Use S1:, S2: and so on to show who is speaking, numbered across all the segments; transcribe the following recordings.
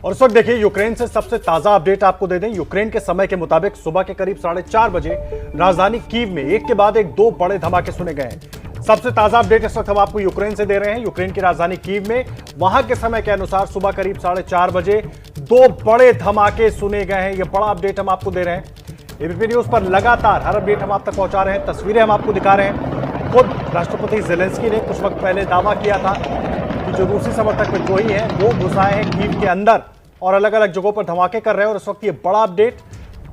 S1: और इस वक्त देखिए यूक्रेन से सबसे ताजा अपडेट आपको दे दें। यूक्रेन के समय के मुताबिक सुबह के करीब 4:30 बजे राजधानी कीव में एक के बाद एक दो बड़े धमाके सुने गए हैं। सबसे ताजा अपडेट इस वक्त हम आपको यूक्रेन से दे रहे हैं। यूक्रेन की राजधानी कीव में वहां के समय के अनुसार सुबह करीब 4:30 बजे दो बड़े धमाके सुने गए हैं। यह बड़ा अपडेट हम आपको दे रहे हैं। एबीपी न्यूज पर लगातार हर अपडेट हम आप तक पहुंचा रहे हैं, तस्वीरें हम आपको दिखा रहे हैं। खुद राष्ट्रपति जेलेंस्की ने कुछ वक्त पहले दावा किया था कि जो रूसी समर्थक विद्रोही हैं वो घुस आए हैं कीव के अंदर और अलग अलग जगहों पर धमाके कर रहे हैं। और इस वक्त ये बड़ा अपडेट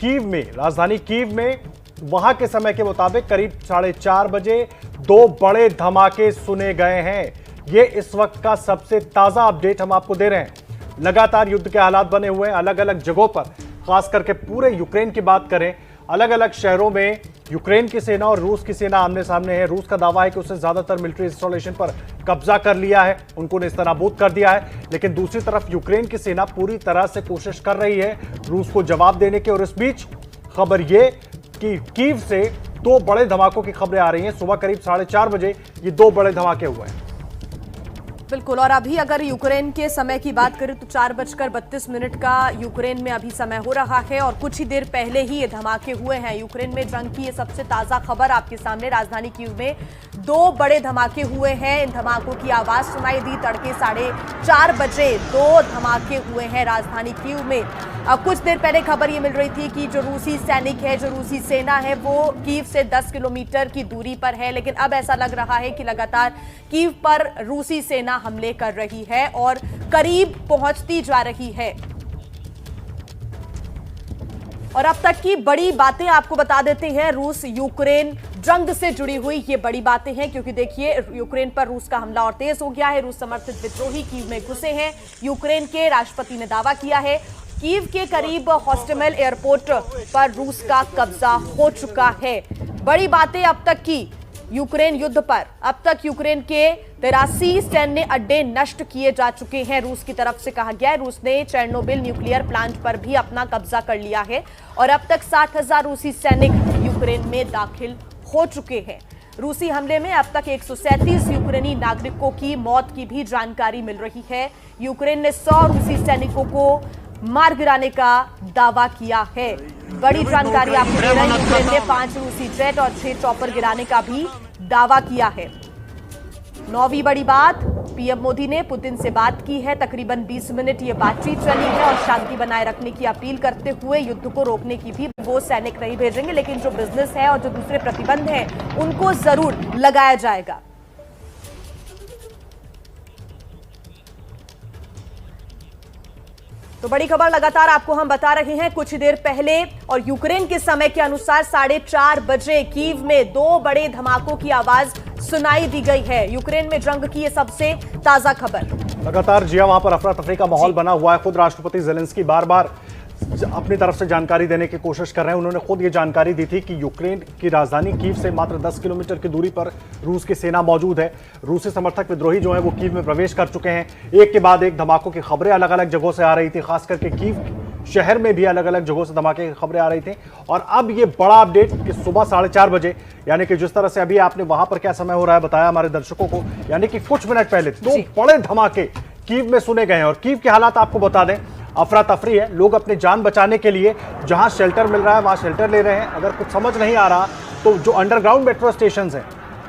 S1: कीव में, राजधानी कीव में वहां के समय के मुताबिक करीब 4:30 बजे दो बड़े धमाके सुने गए हैं। ये इस वक्त का सबसे ताजा अपडेट हम आपको दे रहे हैं। लगातार युद्ध के हालात बने हुए हैं अलग अलग जगहों पर, खास करके पूरे यूक्रेन की बात करें, अलग अलग शहरों में यूक्रेन की सेना और रूस की सेना आमने सामने है। रूस का दावा है कि उसने ज्यादातर मिलिट्री इंस्टॉलेशन पर कब्जा कर लिया है, उनको नेस्तनाबूद कर दिया है। लेकिन दूसरी तरफ यूक्रेन की सेना पूरी तरह से कोशिश कर रही है रूस को जवाब देने की। और इस बीच खबर यह कि कीव से दो बड़े धमाकों की खबरें आ रही हैं। सुबह करीब 4:30 बजे ये दो बड़े धमाके हुए हैं।
S2: बिल्कुल। और अभी अगर यूक्रेन के समय की बात करें तो 4:32 का यूक्रेन में अभी समय हो रहा है और कुछ ही देर पहले ही ये धमाके हुए हैं। यूक्रेन में जंग की ये सबसे ताजा खबर आपके सामने। राजधानी कीव में दो बड़े धमाके हुए हैं। इन धमाकों की आवाज सुनाई दी। तड़के 4:30 बजे दो धमाके हुए हैं राजधानी कीव में। कुछ देर पहले खबर ये मिल रही थी कि जो रूसी सैनिक है, जो रूसी सेना है, वो कीव से 10 किलोमीटर की दूरी पर है। लेकिन अब ऐसा लग रहा है कि लगातार कीव पर रूसी सेना हमले कर रही है और करीब पहुंचती जा रही है। और अब तक की बड़ी बातें आपको बता देते हैं। रूस यूक्रेन जंग से जुड़ी हुई ये बड़ी बातें हैं, क्योंकि देखिए यूक्रेन पर रूस का हमला और तेज हो गया है। रूस समर्थित विद्रोही कीव में घुसे हैं। यूक्रेन के राष्ट्रपति ने दावा किया है कीव के करीब हॉस्टमेल एयरपोर्ट पर रूस का कब्जा हो चुका है। बड़ी बातें अब तक की यूक्रेन युद्ध पर। अब तक यूक्रेन के 83 सैन्य अड्डे नष्ट किए जा चुके हैं। रूस की तरफ से कहा गया है रूस ने चेर्नोबिल न्यूक्लियर प्लांट पर भी अपना कब्जा कर लिया है और अब तक 60,000 रूसी सैनिक यूक्रेन में दाखिल हो चुके हैं। रूसी हमले में अब तक 137 यूक्रेनी नागरिकों की मौत की भी जानकारी मिल रही है। यूक्रेन ने 100 रूसी सैनिकों को मार गिराने का दावा किया है। बड़ी जानकारी आपको दे रहे हैं। यूक्रेन ने 5 रूसी जेट और 6 चॉपर गिराने का भी दावा किया है। 9वीं बड़ी बात, पीएम मोदी ने पुतिन से बात की है। तकरीबन 20 मिनट ये बातचीत चली है और शांति बनाए रखने की अपील करते हुए युद्ध को रोकने की भी वो सैनिक नहीं भेजेंगे, लेकिन जो बिजनेस है और जो दूसरे प्रतिबंध हैं उनको जरूर लगाया जाएगा। तो बड़ी खबर लगातार आपको हम बता रहे हैं। कुछ देर पहले और यूक्रेन के समय के अनुसार 4:30 बजे कीव में दो बड़े धमाकों की आवाज सुनाई दी गई है। यूक्रेन में जंग की ये सबसे ताजा खबर।
S1: लगातार जिया वहां पर अफरा तफरी का माहौल बना हुआ है। खुद राष्ट्रपति जेलेंस्की बार बार अपनी तरफ से जानकारी देने की कोशिश कर रहे हैं। उन्होंने खुद ये जानकारी दी थी कि यूक्रेन की राजधानी कीव से मात्र 10 किलोमीटर की दूरी पर रूस की सेना मौजूद है। रूसी समर्थक विद्रोही जो है वो कीव में प्रवेश कर चुके हैं। एक के बाद एक धमाकों की खबरें अलग अलग जगहों से आ रही थी, खास करके कीव शहर में भी अलग अलग जगहों से धमाके की खबरें आ रही थी। और अब ये बड़ा अपडेट कि सुबह 4:30 बजे, यानी कि जिस तरह से अभी आपने वहां पर क्या समय हो रहा है बताया हमारे दर्शकों को, यानी कि कुछ मिनट पहले दो बड़े धमाके कीव में सुने गए हैं। और कीव के हालात आपको बता दें, अफरा तफरी है। लोग अपनी जान बचाने के लिए जहां शेल्टर मिल रहा है वहां शेल्टर ले रहे हैं। अगर कुछ समझ नहीं आ रहा तो जो अंडरग्राउंड मेट्रो स्टेशन हैं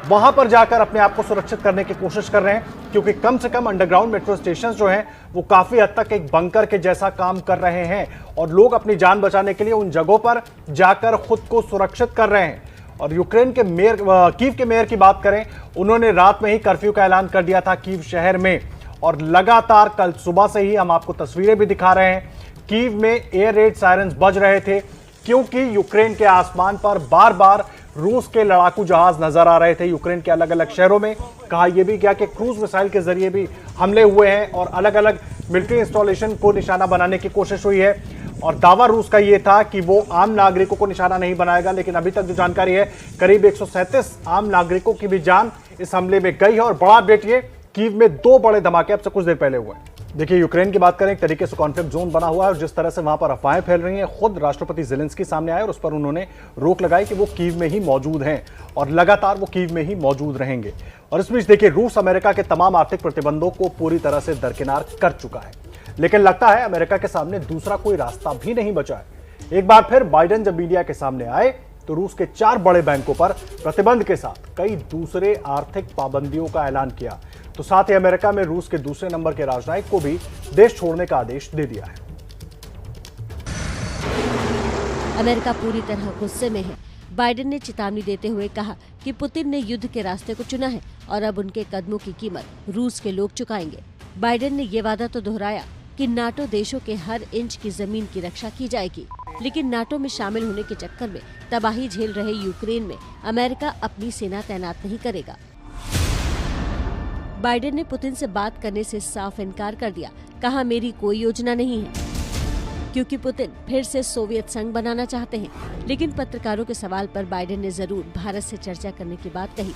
S1: वहां पर जाकर अपने आप को सुरक्षित करने की कोशिश कर रहे हैं, क्योंकि कम से कम अंडरग्राउंड मेट्रो स्टेशन जो हैं वो काफी हद तक एक बंकर के जैसा काम कर रहे हैं और लोग अपनी जान बचाने के लिए उन जगहों पर जाकर खुद को सुरक्षित कर रहे हैं। और यूक्रेन के मेयर, कीव के मेयर की बात करें, उन्होंने रात में ही कर्फ्यू का ऐलान कर दिया था कीव शहर में। और लगातार कल सुबह से ही हम आपको तस्वीरें भी दिखा रहे हैं, कीव में एयर रेड सायरन्स बज रहे थे, क्योंकि यूक्रेन के आसमान पर बार बार रूस के लड़ाकू जहाज नजर आ रहे थे। यूक्रेन के अलग अलग शहरों में कहा यह भी गया कि क्रूज मिसाइल के जरिए भी हमले हुए हैं और अलग अलग मिलिट्री इंस्टॉलेशन को निशाना बनाने की कोशिश हुई है। और दावा रूस का यह था कि वो आम नागरिकों को निशाना नहीं बनाएगा, लेकिन अभी तक जो जानकारी है करीब 137 आम नागरिकों की भी जान इस हमले में गई है। और बड़ा अपडेट ये, कीव में दो बड़े धमाके अब से कुछ देर पहले हुए। देखिए यूक्रेन की बात करें, एक तरीके से कॉन्फ्लिक्ट जोन बना हुआ है और जिस तरह से वहां पर अफवाहें फैल रही हैं, खुद राष्ट्रपति जेलेंस्की सामने आए और उस पर उन्होंने रोक लगाई कि वो कीव में ही मौजूद हैं और लगातार वो कीव में ही मौजूद रहेंगे। और इस बीच देखिए रूस अमेरिका के तमाम आर्थिक प्रतिबंधों को पूरी तरह से दरकिनार कर चुका है। लेकिन लगता है अमेरिका के सामने दूसरा कोई रास्ता भी नहीं बचा है। एक बार फिर बाइडेन जब मीडिया के सामने आए तो रूस के 4 बड़े बैंकों पर प्रतिबंध के साथ कई दूसरे आर्थिक पाबंदियों का ऐलान किया। तो साथ ही अमेरिका में रूस के दूसरे नंबर के राजनयिक को भी देश छोड़ने का आदेश दे दिया है।
S3: अमेरिका पूरी तरह गुस्से में है। बाइडेन ने चेतावनी देते हुए कहा कि पुतिन ने युद्ध के रास्ते को चुना है और अब उनके कदमों की कीमत रूस के लोग चुकाएंगे। बाइडेन ने ये वादा तो दोहराया कि नाटो देशों के हर इंच की जमीन की रक्षा की जाएगी, लेकिन नाटो में शामिल होने के चक्कर में तबाही झेल रहे यूक्रेन में अमेरिका अपनी सेना तैनात नहीं करेगा। बाइडेन ने पुतिन से बात करने से साफ इनकार कर दिया। कहा, मेरी कोई योजना नहीं है, क्योंकि पुतिन फिर से सोवियत संघ बनाना चाहते हैं। लेकिन पत्रकारों के सवाल पर बाइडेन ने जरूर भारत से चर्चा करने की बात कही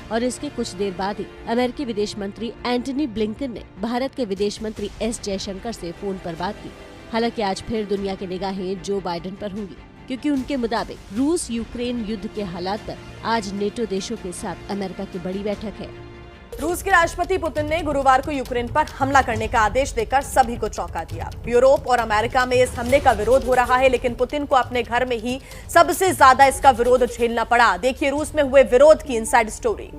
S3: और इसके कुछ देर बाद ही अमेरिकी विदेश मंत्री एंटनी ब्लिंकन ने भारत के विदेश मंत्री एस जयशंकर से फोन पर बात की। हालांकि आज फिर दुनिया की निगाहें जो बाइडेन पर होंगी, क्योंकि उनके मुताबिक रूस यूक्रेन युद्ध के हालात पर आज नेटो देशों के साथ अमेरिका की बड़ी बैठक है।
S2: रूस के राष्ट्रपति पुतिन ने गुरुवार को यूक्रेन पर हमला करने का आदेश देकर सभी को चौंका दिया। यूरोप और अमेरिका में इस हमले का विरोध हो रहा है, लेकिन पुतिन को अपने घर में ही सबसे ज्यादा इसका विरोध झेलना पड़ा। देखिए रूस में हुए विरोध की इनसाइड स्टोरी।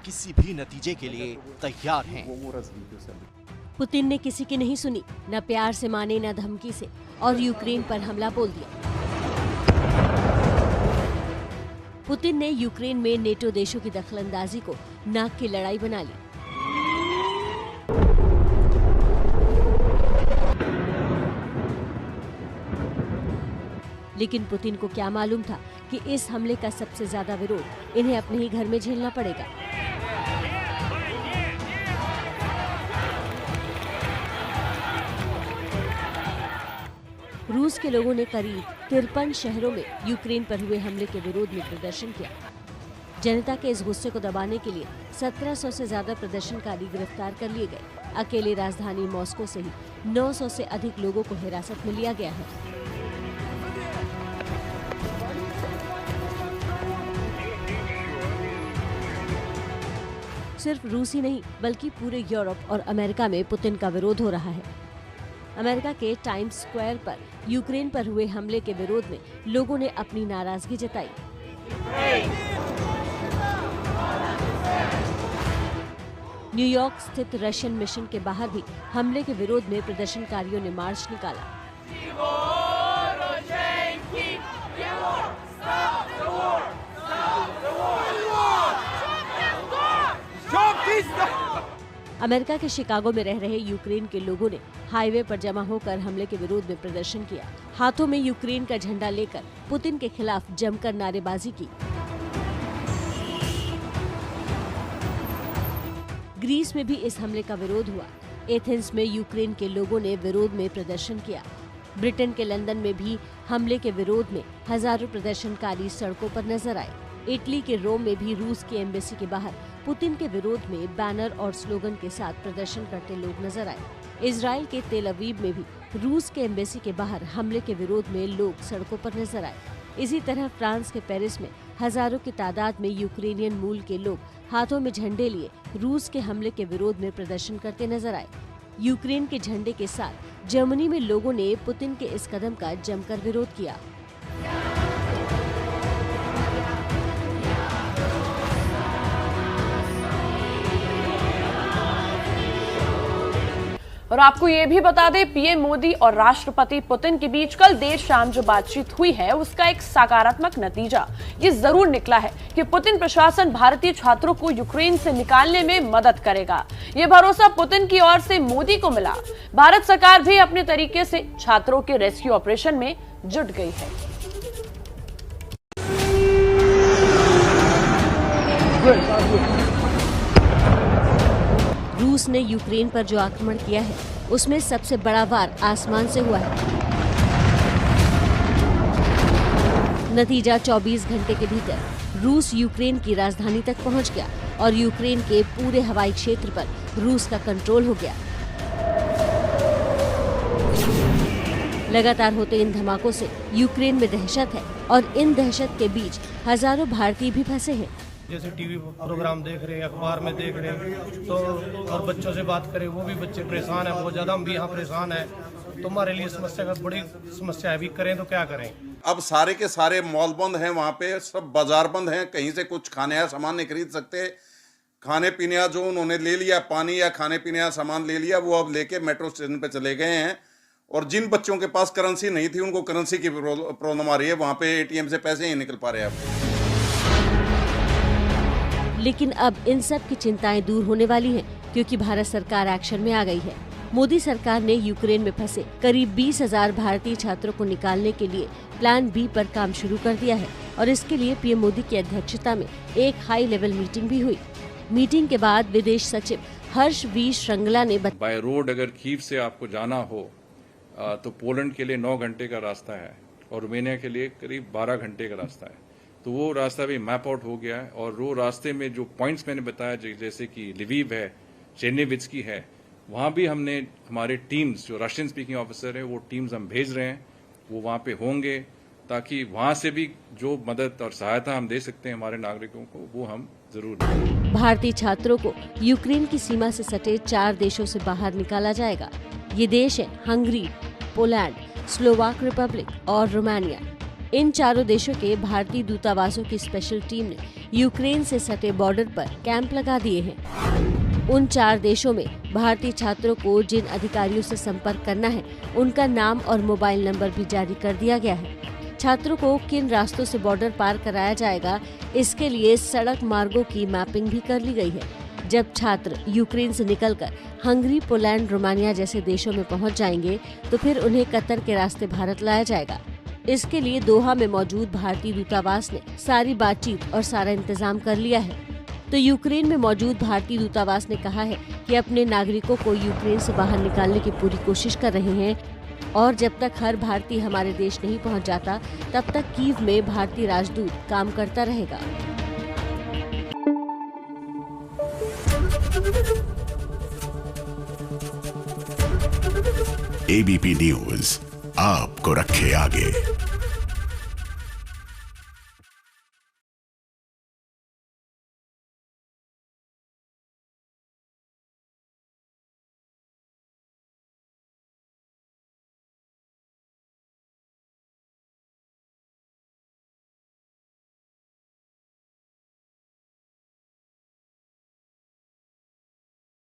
S4: किसी भी नतीजे के लिए तैयार हैं।
S3: पुतिन ने किसी की नहीं सुनी, न प्यार से माने न धमकी से, और यूक्रेन पर हमला बोल दिया। पुतिन ने यूक्रेन में नेटो देशों की दखलंदाजी को नाक की लड़ाई बना ली। लेकिन पुतिन को क्या मालूम था कि इस हमले का सबसे ज्यादा विरोध इन्हें अपने ही घर में झेलना पड़ेगा। रूस के लोगों ने करीब 53 शहरों में यूक्रेन पर हुए हमले के विरोध में प्रदर्शन किया। जनता के इस गुस्से को दबाने के लिए 1700 से ज्यादा प्रदर्शनकारी गिरफ्तार कर लिए गए। अकेले राजधानी मॉस्को से ही 900 से अधिक लोगों को हिरासत में लिया गया है। सिर्फ रूस ही नहीं, बल्कि पूरे यूरोप और अमेरिका में पुतिन का विरोध हो रहा है। अमेरिका के टाइम्स स्क्वायर पर यूक्रेन पर हुए हमले के विरोध में लोगों ने अपनी नाराजगी जताई। न्यूयॉर्क स्थित रशियन मिशन के बाहर भी हमले के विरोध में प्रदर्शनकारियों ने मार्च निकाला। अमेरिका के शिकागो में रह रहे यूक्रेन के लोगों ने हाईवे पर जमा होकर हमले के विरोध में प्रदर्शन किया। हाथों में यूक्रेन का झंडा लेकर पुतिन के खिलाफ जमकर नारेबाजी की। ग्रीस में भी इस हमले का विरोध हुआ। एथेंस में यूक्रेन के लोगों ने विरोध में प्रदर्शन किया। ब्रिटेन के लंदन में भी हमले के विरोध में हजारों प्रदर्शनकारी सड़कों पर नजर आए। इटली के रोम में भी रूस की एम्बेसी के बाहर पुतिन के विरोध में बैनर और स्लोगन के साथ प्रदर्शन करते लोग नजर आए। इजराइल के तेल अवीव में भी रूस के एम्बेसी के बाहर हमले के विरोध में लोग सड़कों पर नजर आए। इसी तरह फ्रांस के पेरिस में हजारों की तादाद में यूक्रेनियन मूल के लोग हाथों में झंडे लिए रूस के हमले के विरोध में प्रदर्शन करते नजर आए। यूक्रेन के झंडे के साथ जर्मनी में लोगों ने पुतिन के इस कदम का जमकर विरोध किया।
S2: और आपको ये भी बता दें, पीएम मोदी और राष्ट्रपति पुतिन के बीच कल देर शाम जो बातचीत हुई है उसका एक सकारात्मक नतीजा ये जरूर निकला है कि पुतिन प्रशासन भारतीय छात्रों को यूक्रेन से निकालने में मदद करेगा। ये भरोसा पुतिन की ओर से मोदी को मिला। भारत सरकार भी अपने तरीके से छात्रों के रेस्क्यू ऑपरेशन में जुट गई है।
S3: रूस ने यूक्रेन पर जो आक्रमण किया है उसमें सबसे बड़ा वार आसमान से हुआ है। नतीजा 24 घंटे के भीतर रूस यूक्रेन की राजधानी तक पहुंच गया और यूक्रेन के पूरे हवाई क्षेत्र पर रूस का कंट्रोल हो गया। लगातार होते इन धमाकों से यूक्रेन में दहशत है और इन दहशत के बीच हजारों भारतीय भी फंसे हैं।
S5: जैसे टीवी प्रोग्राम देख रहे हैं, अखबार में देख रहे हैं, तो और बच्चों से बात करें, वो भी बच्चे परेशान हैं बहुत ज़्यादा, हम भी यहाँ परेशान हैं। तो हमारे लिए समस्या का बड़ी समस्या है, भी करें तो क्या करें।
S6: अब सारे के सारे मॉल बंद हैं, वहाँ पे सब बाजार बंद हैं, कहीं से कुछ खाने या सामान नहीं खरीद सकते। खाने पीने जो उन्होंने ले लिया, पानी या खाने पीने का सामान ले लिया, वो अब लेके मेट्रो स्टेशन पे चले गए हैं। और जिन बच्चों के पास करेंसी नहीं थी, उनको करेंसी की प्रॉब्लम आ रही है, वहाँ पे एटीएम से पैसे ही निकल पा रहे हैं अब।
S3: लेकिन अब इन सब की चिंताएं दूर होने वाली हैं, क्योंकि भारत सरकार एक्शन में आ गई है। मोदी सरकार ने यूक्रेन में फंसे करीब 20,000 भारतीय छात्रों को निकालने के लिए प्लान बी पर काम शुरू कर दिया है और इसके लिए पीएम मोदी की अध्यक्षता में एक हाई लेवल मीटिंग भी हुई। मीटिंग के बाद विदेश सचिव हर्ष वी श्रृंगला ने
S7: बाय रोड अगर कीव से आपको जाना हो तो पोलैंड के लिए 9 घंटे का रास्ता है और रोमानिया के लिए करीब 12 घंटे का रास्ता है। तो वो रास्ता भी मैप आउट हो गया है और वो रास्ते में जो पॉइंट्स मैंने बताया, जैसे कि लिविव है, चेर्नोवित्स्की है, वहाँ भी हमने हमारे टीम्स जो रशियन स्पीकिंग ऑफिसर है वो टीम्स हम भेज रहे हैं, वो वहाँ पे होंगे ताकि वहाँ से भी जो मदद और सहायता हम दे सकते हैं हमारे नागरिकों को, वो हम जरूर दें।
S3: भारतीय छात्रों को यूक्रेन की सीमा से सटे 4 देशों से बाहर निकाला जाएगा। ये देश है हंगरी, पोलैंड, स्लोवाक रिपब्लिक और रोमानिया। इन चारों देशों के भारतीय दूतावासों की स्पेशल टीम ने यूक्रेन से सटे बॉर्डर पर कैंप लगा दिए हैं। उन 4 देशों में भारतीय छात्रों को जिन अधिकारियों से संपर्क करना है, उनका नाम और मोबाइल नंबर भी जारी कर दिया गया है। छात्रों को किन रास्तों से बॉर्डर पार कराया जाएगा, इसके लिए सड़क मार्गों की मैपिंग भी कर ली गई है। जब छात्र यूक्रेन से निकलकर हंगरी, पोलैंड, रोमानिया जैसे देशों में पहुंच जाएंगे तो फिर उन्हें कतर के रास्ते भारत लाया जाएगा। इसके लिए दोहा में मौजूद भारतीय दूतावास ने सारी बातचीत और सारा इंतजाम कर लिया है। तो यूक्रेन में मौजूद भारतीय दूतावास ने कहा है कि अपने नागरिकों को यूक्रेन से बाहर निकालने की पूरी कोशिश कर रहे हैं और जब तक हर भारतीय हमारे देश नहीं पहुंच जाता, तब तक कीव में भारतीय राजदूत काम करता रहेगा।
S8: एबीपी न्यूज आपको रखे आगे।